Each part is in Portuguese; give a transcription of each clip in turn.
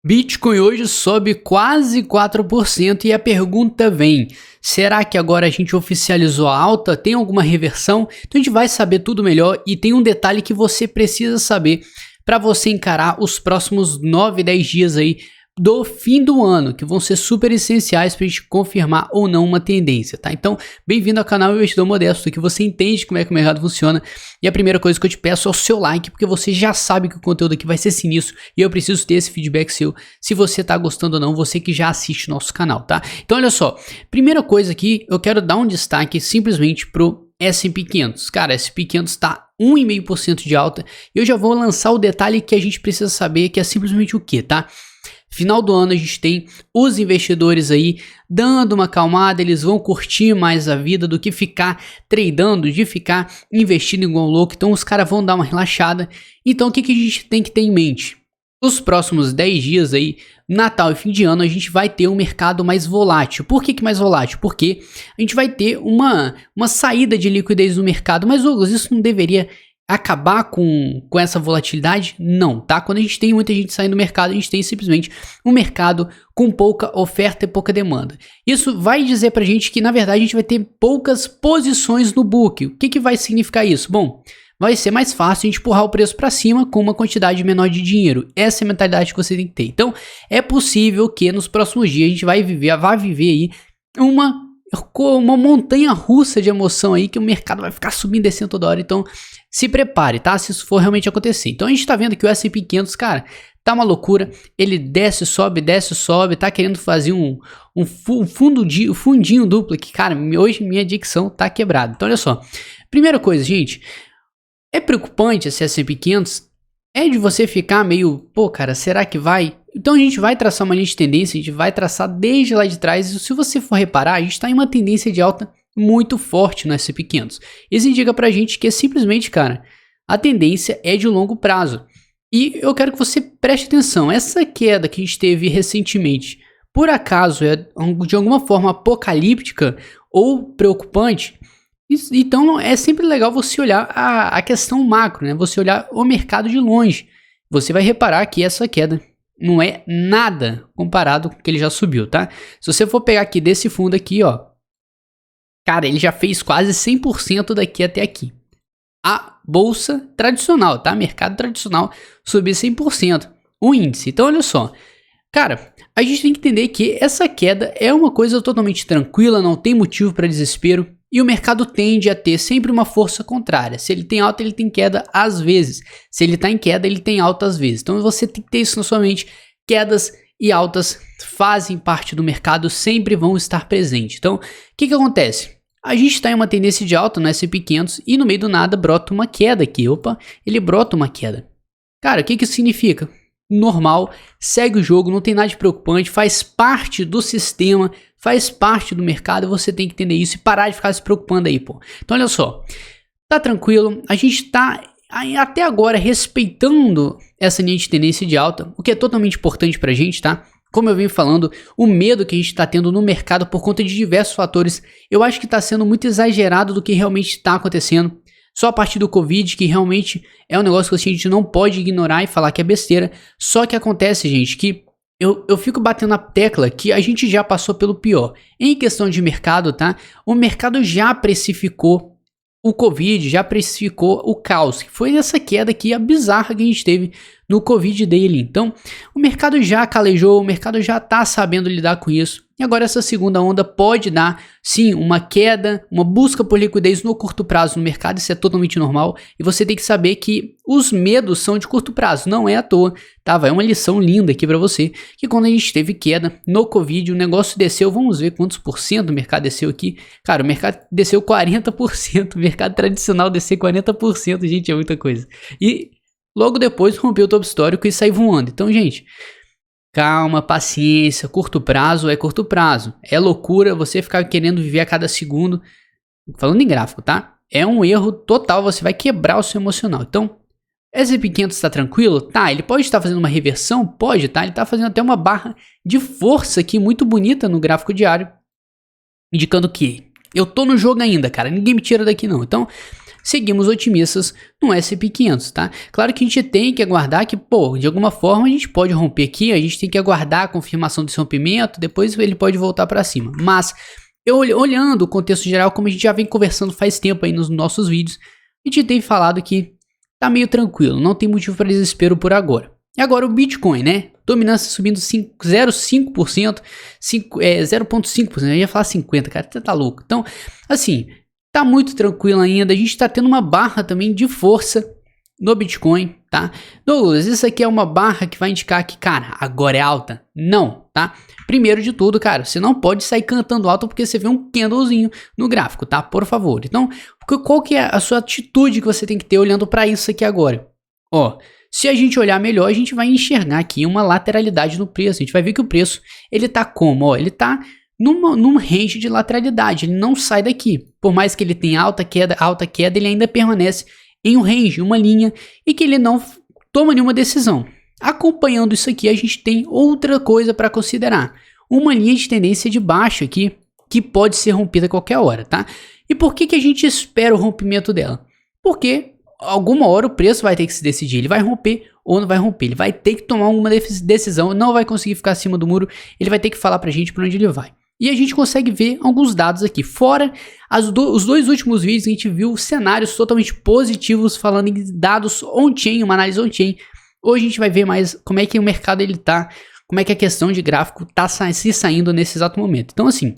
Bitcoin hoje sobe quase 4% e a pergunta vem: será que agora a gente oficializou a alta? Tem alguma reversão? Então a gente vai saber tudo melhor e tem um detalhe que você precisa saber para você encarar os próximos 9, 10 dias aí do fim do ano, que vão ser super essenciais para a gente confirmar ou não uma tendência, tá? Então, bem-vindo ao canal Investidor Modesto, que você entende como é que o mercado funciona. E a primeira coisa que eu te peço é o seu like, porque você já sabe que o conteúdo aqui vai ser sinistro e eu preciso ter esse feedback seu, se você tá gostando ou não, você que já assiste o nosso canal, tá? Então, olha só, primeira coisa aqui, eu quero dar um destaque simplesmente pro S&P 500. Cara, S&P 500 tá 1,5% de alta e eu já vou lançar o detalhe que a gente precisa saber, que é simplesmente o que, tá? Final do ano a gente tem os investidores aí dando uma acalmada, eles vão curtir mais a vida do que ficar tradando, de ficar investindo igual louco, então os caras vão dar uma relaxada. Então o que a gente tem que ter em mente? Os próximos 10 dias aí, Natal e fim de ano, a gente vai ter um mercado mais volátil. Por que mais volátil? Porque a gente vai ter uma saída de liquidez no mercado, mas Douglas, isso não deveria acabar com essa volatilidade? Não, tá? Quando a gente tem muita gente saindo do mercado, a gente tem simplesmente um mercado com pouca oferta e pouca demanda. Isso vai dizer pra gente que, na verdade, a gente vai ter poucas posições no book. O que vai significar isso? Bom, vai ser mais fácil a gente empurrar o preço para cima com uma quantidade menor de dinheiro. Essa é a mentalidade que você tem que ter. Então, é possível que nos próximos dias a gente vai viver aí uma montanha russa de emoção aí, que o mercado vai ficar subindo e descendo toda hora. Então, se prepare, tá? Se isso for realmente acontecer. Então, a gente tá vendo que o S&P 500, cara, tá uma loucura. Ele desce, sobe, tá querendo fazer um fundinho duplo, que, cara, hoje minha dicção tá quebrada. Então, olha só. Primeira coisa, gente, é preocupante esse S&P 500? É de você ficar meio, pô, cara, será que vai? Então a gente vai traçar uma linha de tendência, a gente vai traçar desde lá de trás. E se você for reparar, a gente está em uma tendência de alta muito forte no S&P 500. Isso indica pra gente que é simplesmente, cara, a tendência é de longo prazo. E eu quero que você preste atenção, essa queda que a gente teve recentemente, por acaso é de alguma forma apocalíptica ou preocupante? Então é sempre legal você olhar a questão macro, né? Você olhar o mercado de longe. Você vai reparar que essa queda não é nada comparado com o que ele já subiu, tá? Se você for pegar aqui desse fundo aqui, ó, cara, ele já fez quase 100% daqui até aqui. A bolsa tradicional, tá? Mercado tradicional subiu 100%. O índice. Então olha só, cara, a gente tem que entender que essa queda é uma coisa totalmente tranquila, não tem motivo para desespero. E o mercado tende a ter sempre uma força contrária. Se ele tem alta, ele tem queda às vezes. Se ele está em queda, ele tem alta às vezes. Então você tem que ter isso na sua mente. Quedas e altas fazem parte do mercado, sempre vão estar presentes. Então, o que acontece? A gente está em uma tendência de alta no S&P 500 e no meio do nada brota uma queda aqui. Opa, ele brota uma queda. Cara, o que isso significa? Normal, segue o jogo, não tem nada de preocupante, faz parte do sistema, faz parte do mercado, você tem que entender isso e parar de ficar se preocupando aí, pô. Então olha só, tá tranquilo, a gente tá até agora respeitando essa linha de tendência de alta, o que é totalmente importante pra gente, tá? Como eu venho falando, o medo que a gente tá tendo no mercado por conta de diversos fatores, eu acho que tá sendo muito exagerado do que realmente tá acontecendo. Só a partir do Covid, que realmente é um negócio que a gente não pode ignorar e falar que é besteira. Só que acontece, gente, que eu fico batendo na tecla que a gente já passou pelo pior. Em questão de mercado, tá? O mercado já precificou o Covid, já precificou o caos, que foi essa queda aqui, a bizarra que a gente teve no Covid dele. Então, o mercado já calejou, o mercado já tá sabendo lidar com isso. E agora essa segunda onda pode dar, sim, uma queda, uma busca por liquidez no curto prazo no mercado, isso é totalmente normal. E você tem que saber que os medos são de curto prazo, não é à toa, tá? Vai uma lição linda aqui pra você, que quando a gente teve queda no Covid, o negócio desceu, vamos ver quantos por cento o mercado desceu aqui. Cara, o mercado desceu 40%, o mercado tradicional desceu 40%, gente, é muita coisa. E logo depois rompeu o topo histórico e saiu voando. Então, gente, calma, paciência, curto prazo é curto prazo. É loucura você ficar querendo viver a cada segundo. Falando em gráfico, tá? É um erro total, você vai quebrar o seu emocional. Então, S&P 500 está tranquilo? Tá, ele pode estar fazendo uma reversão? Pode, tá? Ele está fazendo até uma barra de força aqui muito bonita no gráfico diário, indicando que eu tô no jogo ainda, cara. Ninguém me tira daqui não. Então, seguimos otimistas no S&P 500, tá? Claro que a gente tem que aguardar que, de alguma forma a gente pode romper aqui, a gente tem que aguardar a confirmação desse rompimento, depois ele pode voltar para cima. Mas, olhando o contexto geral, como a gente já vem conversando faz tempo aí nos nossos vídeos, a gente tem falado que tá meio tranquilo, não tem motivo para desespero por agora. E agora o Bitcoin, né? Dominância subindo 0,5%, 0,5%, eu ia falar 50%, cara, você tá louco. Então, assim, tá muito tranquilo ainda, a gente tá tendo uma barra também de força no Bitcoin, tá? Douglas, isso aqui é uma barra que vai indicar que, cara, agora é alta? Não, tá? Primeiro de tudo, cara, você não pode sair cantando alta porque você vê um candlezinho no gráfico, tá? Por favor. Então, qual que é a sua atitude que você tem que ter olhando para isso aqui agora? Se a gente olhar melhor, a gente vai enxergar aqui uma lateralidade no preço. A gente vai ver que o preço, ele tá como? Ele tá num range de lateralidade, ele não sai daqui. Por mais que ele tenha alta queda, ele ainda permanece em um range, uma linha, e que ele não toma nenhuma decisão. Acompanhando isso aqui, a gente tem outra coisa para considerar. Uma linha de tendência de baixa aqui, que pode ser rompida a qualquer hora, tá? E por que a gente espera o rompimento dela? Porque alguma hora o preço vai ter que se decidir, ele vai romper ou não vai romper, ele vai ter que tomar alguma decisão, não vai conseguir ficar acima do muro, ele vai ter que falar pra gente pra onde ele vai. E a gente consegue ver alguns dados aqui, fora os dois últimos vídeos a gente viu cenários totalmente positivos falando em dados on-chain, uma análise on-chain. Hoje a gente vai ver mais como é que o mercado ele tá, como é que a questão de gráfico tá se saindo nesse exato momento. Então assim,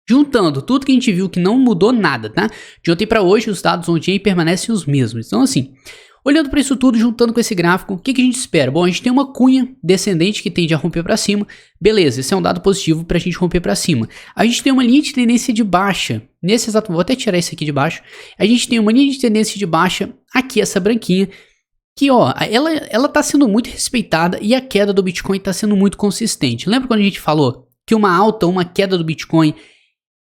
juntando tudo que a gente viu que não mudou nada, tá? De ontem para hoje os dados on-chain permanecem os mesmos. Então assim, olhando para isso tudo, juntando com esse gráfico, o que a gente espera? Bom, a gente tem uma cunha descendente que tende a romper para cima. Beleza, esse é um dado positivo para a gente romper para cima. A gente tem uma linha de tendência de baixa. Nesse exato, vou até tirar isso aqui de baixo. A gente tem uma linha de tendência de baixa, aqui essa branquinha, que ela tá sendo muito respeitada e a queda do Bitcoin tá sendo muito consistente. Lembra quando a gente falou que uma alta ou uma queda do Bitcoin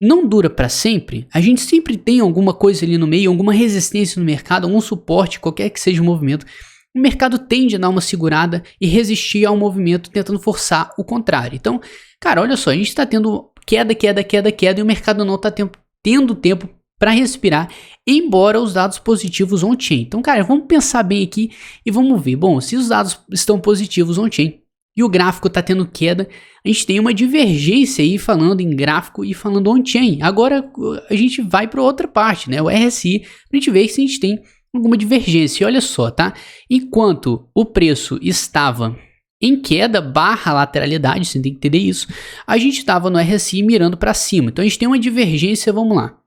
não dura para sempre? A gente sempre tem alguma coisa ali no meio, alguma resistência no mercado, algum suporte, qualquer que seja o movimento. O mercado tende a dar uma segurada e resistir ao movimento, tentando forçar o contrário. Então, cara, olha só, a gente está tendo queda e o mercado não está tendo tempo para respirar, embora os dados positivos on-chain. Então, cara, vamos pensar bem aqui e vamos ver. Bom, se os dados estão positivos on-chain e o gráfico está tendo queda, a gente tem uma divergência aí falando em gráfico e falando on-chain. Agora a gente vai para outra parte, né? O RSI, para a gente ver se a gente tem alguma divergência. E olha só, tá? Enquanto o preço estava em queda barra lateralidade, você tem que entender isso, a gente estava no RSI mirando para cima. Então a gente tem uma divergência, vamos lá.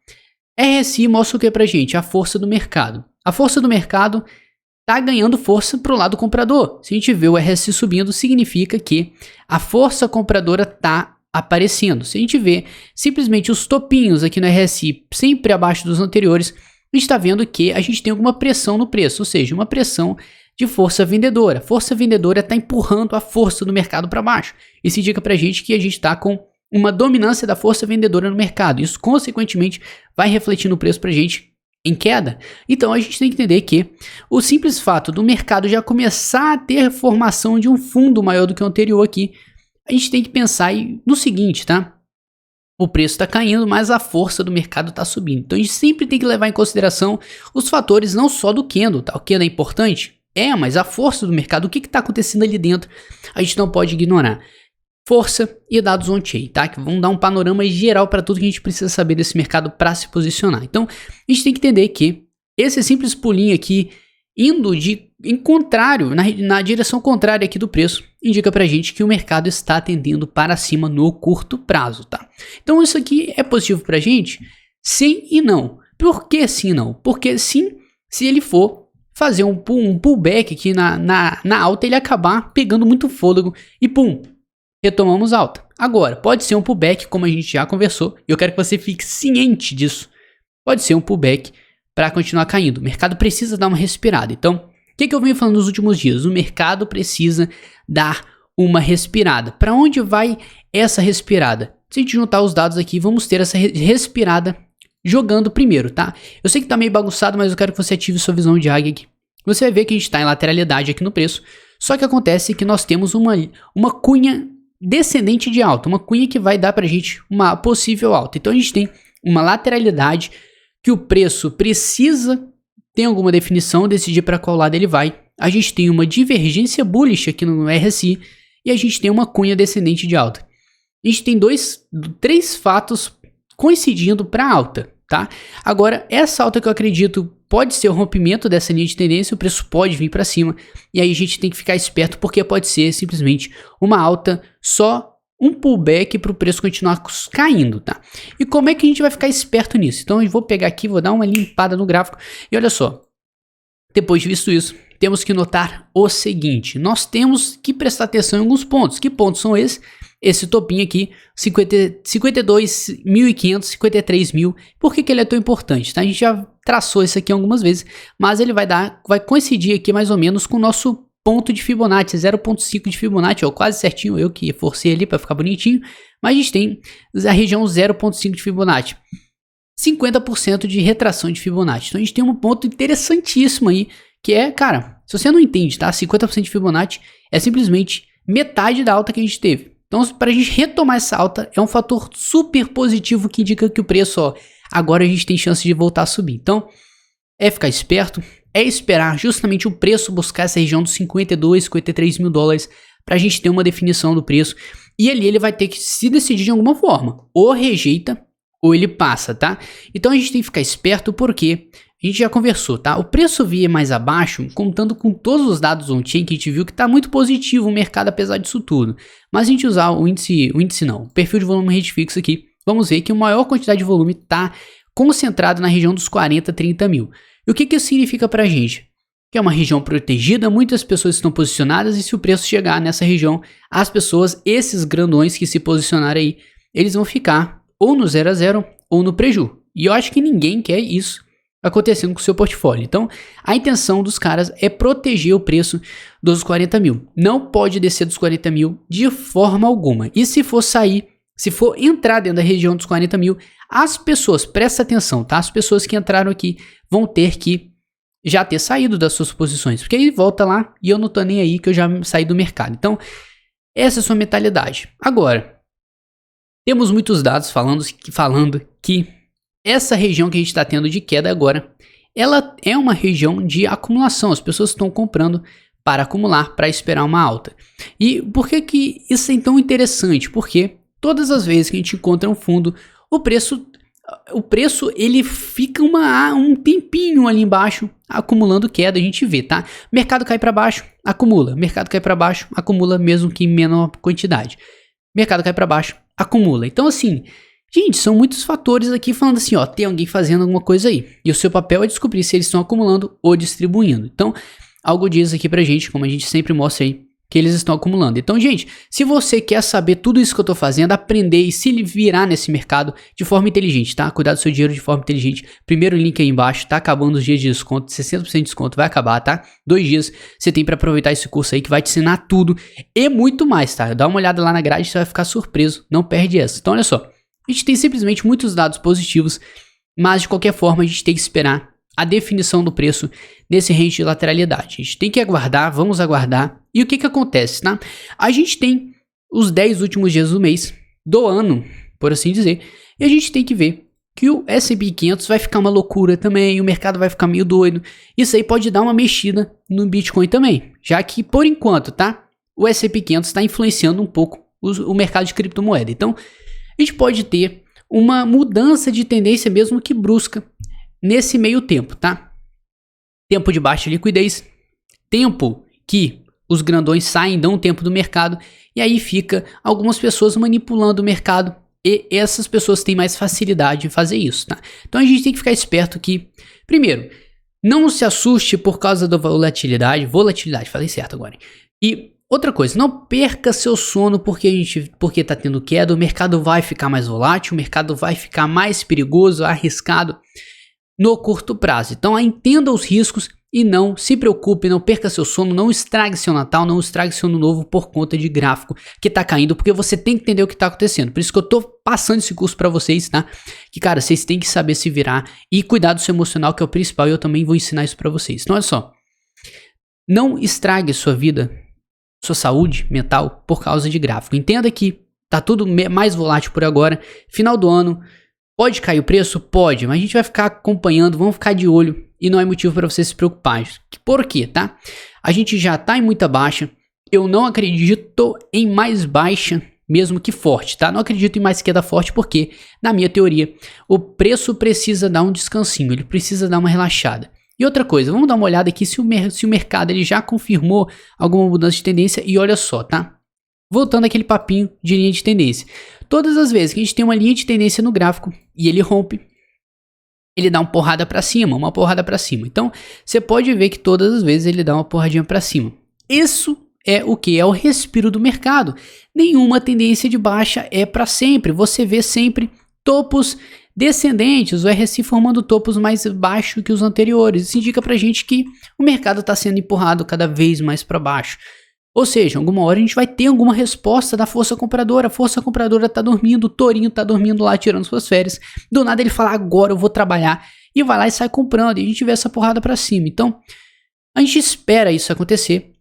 RSI mostra o que pra gente? A força do mercado. A força do mercado tá ganhando força pro lado comprador. Se a gente vê o RSI subindo, significa que a força compradora tá aparecendo. Se a gente vê simplesmente os topinhos aqui no RSI sempre abaixo dos anteriores, a gente está vendo que a gente tem alguma pressão no preço, ou seja, uma pressão de força vendedora. Força vendedora está empurrando a força do mercado para baixo. Isso indica pra gente que a gente está com uma dominância da força vendedora no mercado. Isso, consequentemente, vai refletir no preço pra gente em queda. Então, a gente tem que entender que o simples fato do mercado já começar a ter formação de um fundo maior do que o anterior aqui, a gente tem que pensar no seguinte, tá? O preço está caindo, mas a força do mercado está subindo. Então, a gente sempre tem que levar em consideração os fatores não só do candle, tá? O candle é importante? Mas a força do mercado, o que está acontecendo ali dentro, a gente não pode ignorar. Força e dados on-chain, tá? Que vão dar um panorama geral para tudo que a gente precisa saber desse mercado para se posicionar. Então, a gente tem que entender que esse simples pulinho aqui, indo em contrário, na direção contrária aqui do preço, indica pra gente que o mercado está tendendo para cima no curto prazo, tá? Então, isso aqui é positivo pra gente? Sim e não. Por que sim e não? Porque sim, se ele for fazer um pullback aqui na alta, ele acabar pegando muito fôlego e pum, retomamos alta. Agora, pode ser um pullback, como a gente já conversou, e eu quero que você fique ciente disso. Pode ser um pullback para continuar caindo. O mercado precisa dar uma respirada. Então, o que eu venho falando nos últimos dias? O mercado precisa dar uma respirada. Para onde vai essa respirada? Se a gente juntar os dados aqui, vamos ter essa respirada jogando primeiro, tá? Eu sei que tá meio bagunçado, mas eu quero que você ative sua visão de águia aqui. Você vai ver que a gente está em lateralidade aqui no preço, só que acontece que nós temos uma cunha descendente de alta, uma cunha que vai dar pra gente uma possível alta. Então a gente tem uma lateralidade que o preço precisa ter alguma definição, decidir para qual lado ele vai. A gente tem uma divergência bullish aqui no RSI e a gente tem uma cunha descendente de alta. A gente tem três fatos coincidindo para alta, tá? Agora, essa alta que eu acredito pode ser o rompimento dessa linha de tendência, o preço pode vir para cima, e aí a gente tem que ficar esperto porque pode ser simplesmente uma alta, só um pullback para o preço continuar caindo, tá? E como é que a gente vai ficar esperto nisso? Então eu vou pegar aqui, vou dar uma limpada no gráfico e olha só, depois de visto isso, temos que notar o seguinte, nós temos que prestar atenção em alguns pontos. Que pontos são esses? Esse topinho aqui, 52.500, 53 mil. Por que ele é tão importante? Tá? A gente já traçou isso aqui algumas vezes, mas ele vai coincidir aqui mais ou menos com o nosso ponto de Fibonacci, 0.5 de Fibonacci, ó, quase certinho, eu que forcei ali para ficar bonitinho, mas a gente tem a região 0.5 de Fibonacci. 50% de retração de Fibonacci. Então a gente tem um ponto interessantíssimo aí, que é, cara, se você não entende, tá? 50% de Fibonacci é simplesmente metade da alta que a gente teve. Então, para a gente retomar essa alta, é um fator super positivo que indica que o preço, ó, agora a gente tem chance de voltar a subir. Então, é ficar esperto, é esperar justamente o preço buscar essa região dos 52, 53 mil dólares para a gente ter uma definição do preço. E ali ele vai ter que se decidir de alguma forma, ou rejeita ou ele passa, tá? Então a gente tem que ficar esperto porque a gente já conversou, tá? O preço via mais abaixo, contando com todos os dados on-chain que a gente viu que tá muito positivo o mercado apesar disso tudo. Mas a gente usar o perfil de volume rate fixo aqui, vamos ver que a maior quantidade de volume tá concentrado na região dos 40, 30 mil. E o que isso significa pra gente? Que é uma região protegida, muitas pessoas estão posicionadas e se o preço chegar nessa região, as pessoas, esses grandões que se posicionaram aí, eles vão ficar ou no 0 a 0 ou no preju. E eu acho que ninguém quer isso acontecendo com o seu portfólio. Então, a intenção dos caras é proteger o preço dos 40 mil. Não pode descer dos 40 mil de forma alguma. E se for sair, se for entrar dentro da região dos 40 mil, as pessoas, presta atenção, tá? As pessoas que entraram aqui vão ter que já ter saído das suas posições. Porque aí volta lá e eu não tô nem aí que eu já saí do mercado. Então, essa é a sua mentalidade. Agora, temos muitos dados falando que essa região que a gente está tendo de queda agora, ela é uma região de acumulação. As pessoas estão comprando para acumular, para esperar uma alta. E por que isso é tão interessante? Porque todas as vezes que a gente encontra um fundo, o preço ele fica um tempinho ali embaixo acumulando queda, a gente vê, tá? Mercado cai para baixo, acumula. Mercado cai para baixo, acumula mesmo que em menor quantidade. Mercado cai para baixo, acumula. Então assim, gente, são muitos fatores aqui falando assim, ó, tem alguém fazendo alguma coisa aí. E o seu papel é descobrir se eles estão acumulando ou distribuindo. Então, algo diz aqui pra gente, como a gente sempre mostra aí, que eles estão acumulando. Então, gente, se você quer saber tudo isso que eu tô fazendo, aprender e se virar nesse mercado de forma inteligente, tá? Cuidar do seu dinheiro de forma inteligente. Primeiro link aí embaixo, tá acabando os dias de desconto, 60% de desconto vai acabar, tá? 2 dias você tem pra aproveitar esse curso aí que vai te ensinar tudo e muito mais, tá? Dá uma olhada lá na grade, você vai ficar surpreso, não perde essa. Então, olha só, a gente tem simplesmente muitos dados positivos, mas de qualquer forma a gente tem que esperar a definição do preço nesse range de lateralidade. A gente tem que aguardar, vamos aguardar. E o que acontece, tá? A gente tem os 10 últimos dias do mês, do ano, por assim dizer, e a gente tem que ver que o S&P 500 vai ficar uma loucura também, o mercado vai ficar meio doido. Isso aí pode dar uma mexida no Bitcoin também, já que por enquanto, tá? O S&P 500 está influenciando um pouco o mercado de criptomoeda. Então, a gente pode ter uma mudança de tendência mesmo que brusca nesse meio tempo, tá? Tempo de baixa liquidez, tempo que os grandões saem, dão um tempo do mercado e aí fica algumas pessoas manipulando o mercado e essas pessoas têm mais facilidade em fazer isso, tá? Então a gente tem que ficar esperto que, primeiro, não se assuste por causa da volatilidade, falei certo agora. E outra coisa, não perca seu sono porque tá tendo queda, o mercado vai ficar mais volátil, o mercado vai ficar mais perigoso, arriscado no curto prazo. Então entenda os riscos e não se preocupe, não perca seu sono, não estrague seu Natal, não estrague seu Ano Novo por conta de gráfico que tá caindo, porque você tem que entender o que tá acontecendo. Por isso que eu tô passando esse curso pra vocês, tá? Que, cara, vocês têm que saber se virar e cuidar do seu emocional, que é o principal, e eu também vou ensinar isso pra vocês. Então, olha só, não estrague sua vida, sua saúde mental por causa de gráfico. Entenda que tá tudo mais volátil por agora, final do ano, Pode cair o preço? Pode, mas a gente vai ficar acompanhando, vamos ficar de olho e não é motivo para você se preocupar. Por quê, tá? A gente já tá em muita baixa, eu não acredito em mais baixa, mesmo que forte, tá? Não acredito em mais queda forte porque, na minha teoria, o preço precisa dar um descansinho, ele precisa dar uma relaxada. E outra coisa, vamos dar uma olhada aqui se o mercado ele já confirmou alguma mudança de tendência e olha só, tá? Voltando àquele papinho de linha de tendência. Todas as vezes que a gente tem uma linha de tendência no gráfico e ele rompe, ele dá uma porrada para cima, uma porrada para cima. Então, você pode ver que todas as vezes ele dá uma porradinha para cima. Isso é o que? É o respiro do mercado. Nenhuma tendência de baixa é para sempre. Você vê sempre topos descendentes, o RSI formando topos mais baixos que os anteriores. Isso indica pra gente que o mercado está sendo empurrado cada vez mais para baixo. Ou seja, alguma hora a gente vai ter alguma resposta da força compradora. A força compradora tá dormindo, o tourinho tá dormindo lá, tirando suas férias. Do nada ele fala, agora eu vou trabalhar. E vai lá e sai comprando. E a gente vê essa porrada pra cima. Então, a gente espera isso acontecer.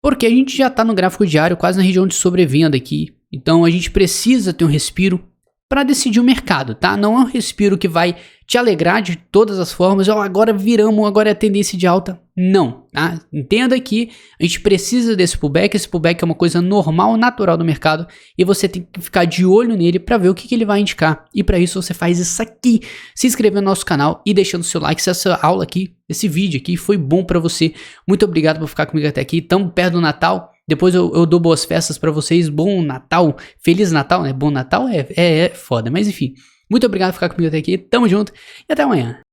Porque a gente já tá no gráfico diário, quase na região de sobrevenda aqui. Então, a gente precisa ter um respiro para decidir o mercado, tá? Não é um respiro que vai te alegrar de todas as formas. Agora viramos, agora é a tendência de alta. Não, tá? Entenda que a gente precisa desse pullback. Esse pullback é uma coisa normal, natural do mercado. E você tem que ficar de olho nele para ver o que ele vai indicar. E para isso você faz isso aqui. Se inscrevendo no nosso canal e deixando seu like se essa aula aqui, esse vídeo aqui foi bom para você. Muito obrigado por ficar comigo até aqui. Estamos perto do Natal. Depois eu dou boas festas pra vocês, bom Natal, Feliz Natal, né? Bom Natal é foda, mas enfim. Muito obrigado por ficar comigo até aqui, tamo junto e até amanhã.